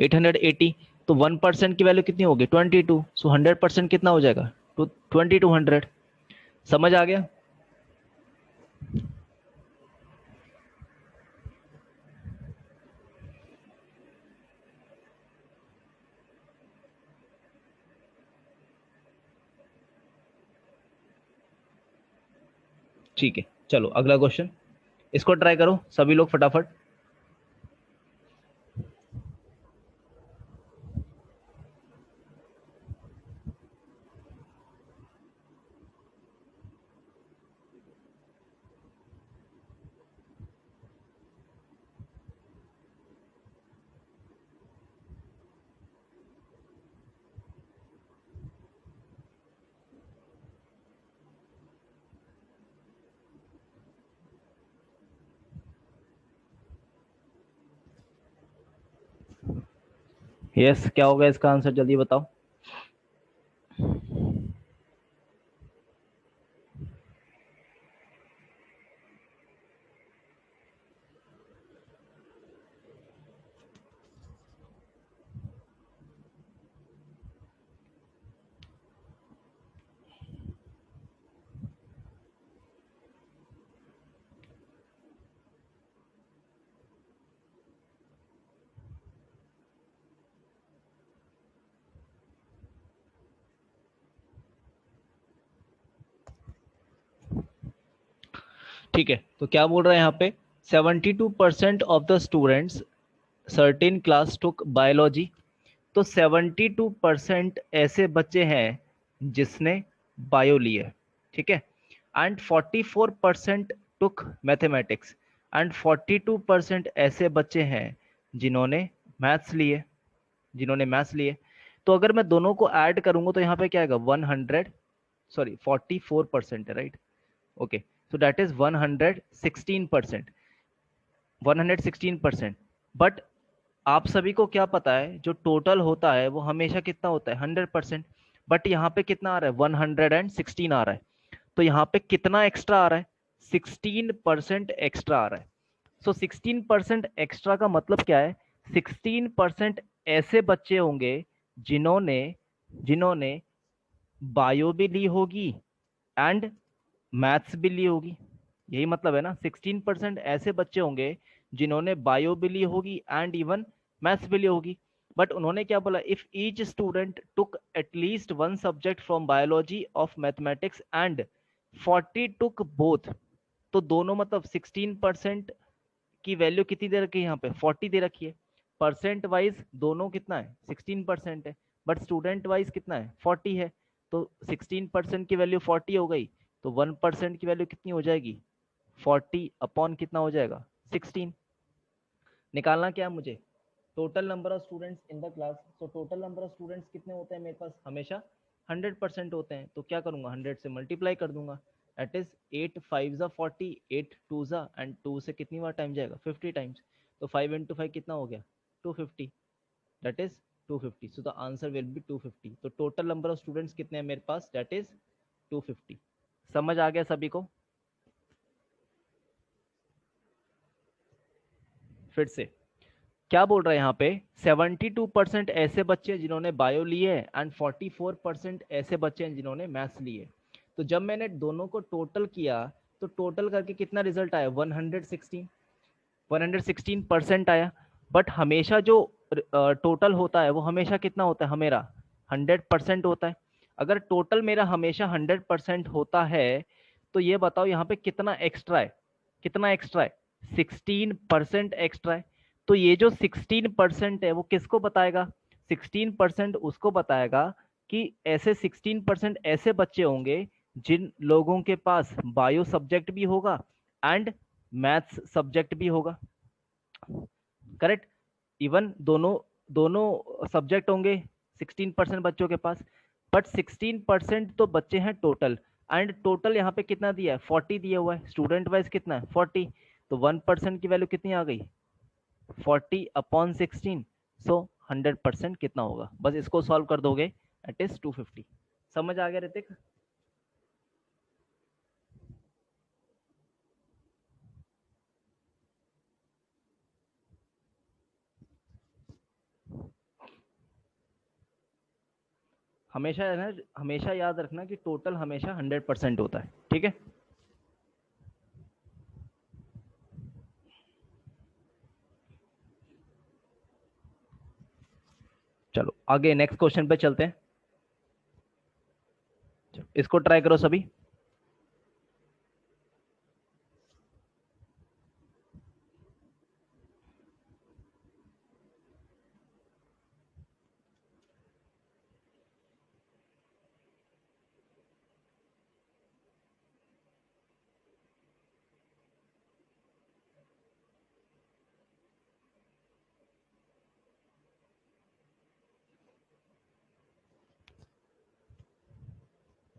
880। तो 1% की वैल्यू कितनी होगी 22, सो 100% कितना हो जाएगा, तो 2200। समझ आ गया। ठीक है, चलो अगला क्वेश्चन, इसको ट्राई करो सभी लोग फटाफट। यस, क्या होगा इसका आंसर, जल्दी बताओ। ठीक है, तो क्या बोल रहा है यहाँ पे, 72% of the students certain class took biology. तो 72% ऐसे बच्चे हैं जिसने बायो लिए, ठीक है। एंड 44% टुक मैथमेटिक्स, एंड 42% ऐसे बच्चे हैं जिन्होंने मैथ्स लिए, जिन्होंने मैथ्स लिए। तो अगर मैं दोनों को ऐड करूंगा तो यहाँ पे क्या आएगा 100, सॉरी 44% है, right. Okay, so that is 116%, 116%। But आप सभी को क्या पता है, जो टोटल होता है वो हमेशा कितना होता है 100%। बट यहाँ पे कितना आ रहा है 116 आ रहा है, तो यहाँ पे कितना एक्स्ट्रा आ रहा है, 16% एक्स्ट्रा आ रहा है। सो 16% एक्स्ट्रा का मतलब क्या है, 16% ऐसे बच्चे होंगे जिन्होंने जिन्होंने बायो भी ली होगी एंड मैथ्स भी ली होगी। यही मतलब है ना, 16% ऐसे बच्चे होंगे जिन्होंने बायो भी ली होगी एंड इवन मैथ्स भी ली होगी। बट उन्होंने क्या बोला, if each student took at least one subject from biology of mathematics and 40 took both. तो दोनों मतलब 16% की वैल्यू कितनी दे रखी है यहाँ पे 40 दे रखी है। परसेंट वाइज दोनों कितना है 16% है, बट स्टूडेंट वाइज कितना है 40 है। तो 16% की वैल्यू 40 हो गई, तो 1% की वैल्यू कितनी हो जाएगी 40 अपॉन कितना हो जाएगा 16। निकालना क्या है मुझे, total number of students in the class. तो टोटल नंबर ऑफ स्टूडेंट्स कितने होते हैं मेरे पास, हमेशा 100% होते हैं। तो क्या करूंगा 100 से मल्टीप्लाई कर दूंगा, दैट इज 8 5 जा 40, 8 2 जा एंड 2 से कितनी बार टाइम जाएगा 50 टाइम्स। तो 5 इंटू 5 कितना हो गया 250, that is 250। So the answer will B 250। तो टोटल नंबर ऑफ स्टूडेंट्स कितने हैं मेरे पास, दैट इज 250। समझ आ गया सभी को। फिर से क्या बोल रहा है यहाँ पे, 72% ऐसे बच्चे हैं जिन्होंने बायो लिए है एंड 44% ऐसे बच्चे हैं जिन्होंने मैथ्स लिए। तो जब मैंने दोनों को टोटल किया तो टोटल करके कितना रिजल्ट आया 116, 116% आया। बट हमेशा जो टोटल होता है वो हमेशा कितना होता है, हमेरा 100% होता है। अगर टोटल मेरा हमेशा 100% होता है तो ये बताओ यहाँ पे कितना एक्स्ट्रा है, कितना एक्स्ट्रा है 16% एक्स्ट्रा है। तो ये जो 16% है वो किसको बताएगा, 16% उसको बताएगा कि ऐसे 16% ऐसे बच्चे होंगे जिन लोगों के पास बायो सब्जेक्ट भी होगा एंड मैथ्स सब्जेक्ट भी होगा, करेक्ट। इवन दोनों दोनों सब्जेक्ट होंगे 16% बच्चों के पास, बट 16% तो बच्चे हैं टोटल, एंड टोटल यहाँ पे कितना दिया है 40 दिया हुआ है, स्टूडेंट वाइज कितना है 40, तो 1% की वैल्यू कितनी आ गई 40/16, सो 100% कितना होगा, बस इसको सॉल्व कर दोगे, इट इज 250। समझ आ गया ऋतिक? हमेशा है ना, हमेशा याद रखना कि टोटल हमेशा 100% होता है, ठीक है। चलो आगे नेक्स्ट क्वेश्चन पे चलते हैं, इसको ट्राई करो सभी।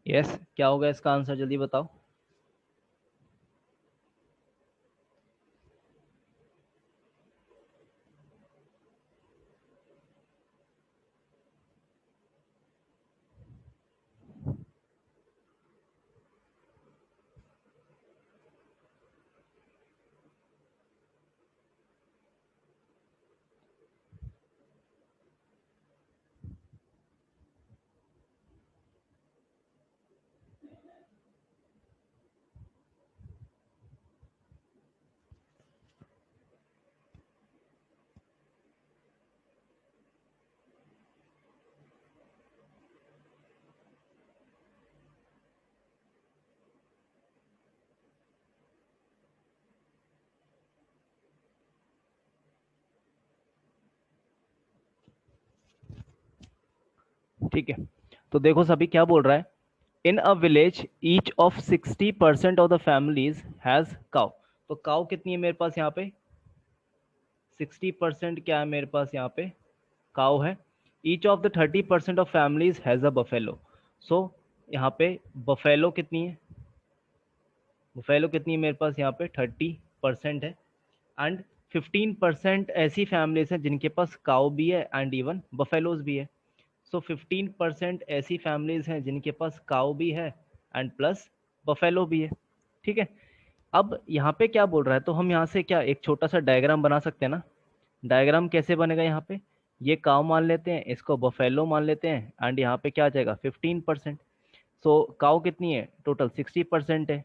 यस, क्या होगा इसका आंसर, जल्दी बताओ। ठीक है, तो देखो सभी क्या बोल रहा है, in a village each of 60% of the families has cow. तो काउ कितनी है मेरे पास यहाँ पे, 60% क्या है मेरे पास यहाँ पे, काउ है। Each of the 30% of families has a buffalo. So यहाँ पे बफेलो कितनी है, बफेलो कितनी है मेरे पास यहाँ पे 30% है, एंड 15% ऐसी फैमिलीज हैं जिनके पास काउ भी है एंड इवन बफेलोज भी है। सो 15% ऐसी फैमिलीज हैं जिनके पास काउ भी है एंड प्लस बफेलो भी है, ठीक है। अब यहाँ पे क्या बोल रहा है, तो हम यहाँ से क्या एक छोटा सा डायग्राम बना सकते हैं ना। डायग्राम कैसे बनेगा, यहाँ पे ये काउ मान लेते हैं, इसको बफेलो मान लेते हैं, एंड यहाँ पे क्या आ जाएगा 15%। सो काउ कितनी है टोटल 60% है,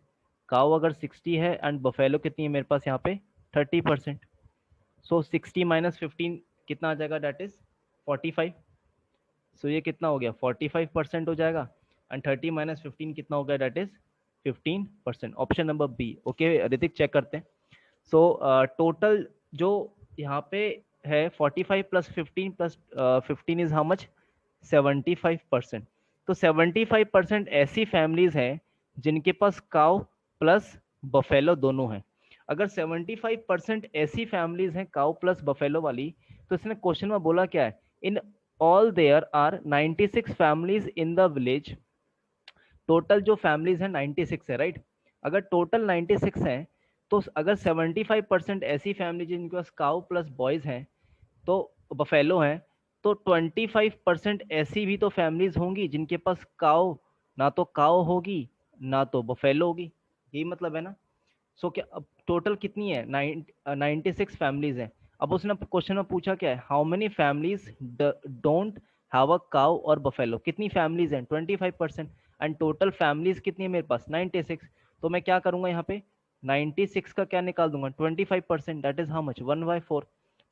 काउ अगर 60 है एंड बफेलो कितनी है मेरे पास यहाँ पे 30%। सो 60 - 15 कितना आ जाएगा, डेट इज 45। सो ये कितना हो गया 45% हो जाएगा, एंड 30 - 15 कितना हो गया, that is 15%। Option number B. Okay Hrithik check करते हैं। सो टोटल जो यहाँ पे है 45 + 15 + 15 इज हाउ मच 75%। तो 75% ऐसी फैमिलीज हैं जिनके पास काउ प्लस बफेलो दोनों हैं। अगर 75% ऐसी फैमिलीज हैं काउ प्लस बफेलो वाली, तो इसने क्वेश्चन में बोला क्या है, in all there are 96 families in the village. Total जो फैमिलीज हैं 96 है, राइट। अगर टोटल 96 हैं, तो अगर 75% ऐसी फैमिली जिनके पास काउ प्लस बॉयज हैं, तो बफेलो हैं, तो 25% ऐसी भी तो फैमिलीज होंगी जिनके पास काउ, ना तो काउ होगी ना तो बफेलो होगी, यही मतलब है ना। सो क्या अब टोटल कितनी है 96 फैमिलीज हैं। अब उसने क्वेश्चन में पूछा क्या है, how many families don't have a cow और बफेलो, कितनी फैमिलीज हैं 25%, एंड टोटल फैमिलीज कितनी है मेरे पास 96। तो मैं क्या करूंगा यहाँ पे 96 का क्या निकाल दूंगा 25%, दैट इज हाउ मच 1/4।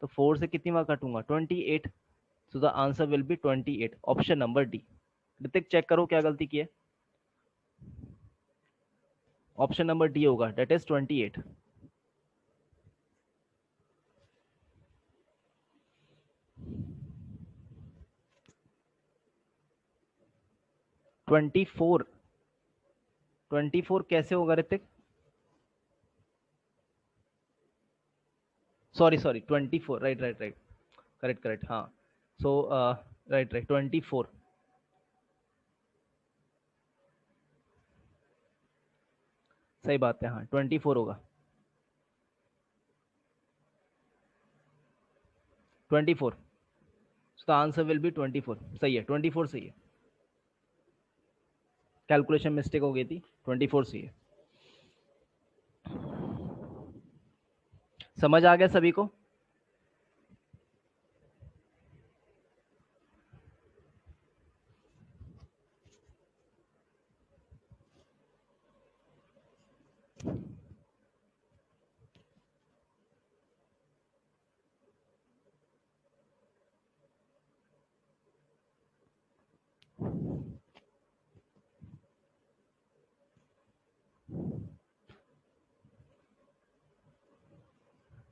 तो 4 से कितनी बार काटूंगा 28। So the answer will be 28, option number D. Hrithik check करो क्या गलती की है, ऑप्शन नंबर डी होगा, दैट इज 28। 24, 24 कैसे होगा Hrithik, sorry sorry 24, right right right, correct correct, हाँ सो राइट 24, सही बात है, हाँ 24 होगा, 24, सो द आंसर विल बी 24, सही है, 24 सही है, कैलकुलेशन मिस्टेक हो गई थी, 24 सही है। समझ आ गया सभी को?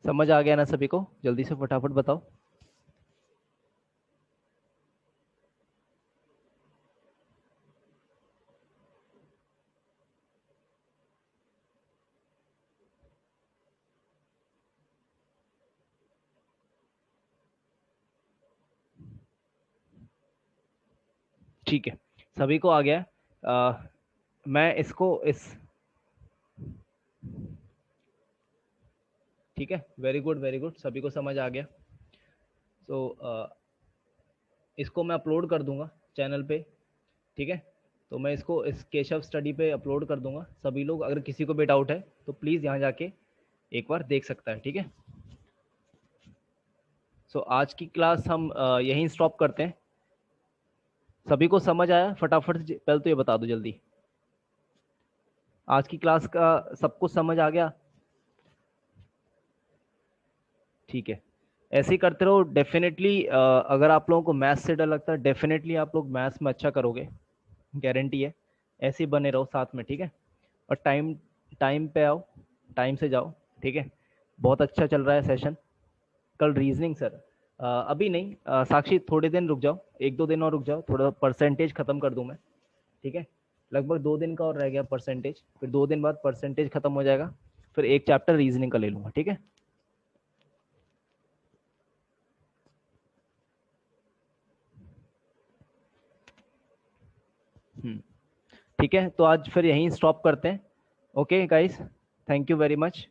समझ आ गया ना सभी को? जल्दी से फटाफट बताओ। ठीक है, सभी को आ गया। मैं इसको इस ठीक है, वेरी गुड वेरी गुड, सभी को समझ आ गया। तो इसको मैं अपलोड कर दूंगा चैनल पे, ठीक है। तो मैं इसको इस केशव स्टडी पे अपलोड कर दूंगा, सभी लोग अगर किसी को भी डाउट है तो प्लीज़ यहाँ जाके एक बार देख सकता है, ठीक है। सो आज की क्लास हम यहीं स्टॉप करते हैं। सभी को समझ आया? फटाफट से पहले तो ये बता दो जल्दी, आज की क्लास का सब कुछ समझ आ गया? ठीक है, ऐसे ही करते रहो डेफिनेटली। अगर आप लोगों को मैथ्स से डर लगता है, डेफिनेटली आप लोग मैथ्स में अच्छा करोगे, गारंटी है। ऐसे ही बने रहो साथ में, ठीक है। और टाइम टाइम पे आओ, टाइम से जाओ, ठीक है। बहुत अच्छा चल रहा है सेशन। कल रीजनिंग सर, अभी नहीं, साक्षी थोड़े दिन रुक जाओ, 1-2 दिन और रुक जाओ, थोड़ा परसेंटेज खत्म कर दूं मैं, ठीक है। लगभग 2 दिन का और रह गया परसेंटेज, फिर 2 दिन बाद परसेंटेज खत्म हो जाएगा, फिर एक चैप्टर रीजनिंग का ले लूंगा, ठीक है। ठीक है, तो आज फिर यहीं स्टॉप करते हैं। Okay guys, thank you very much.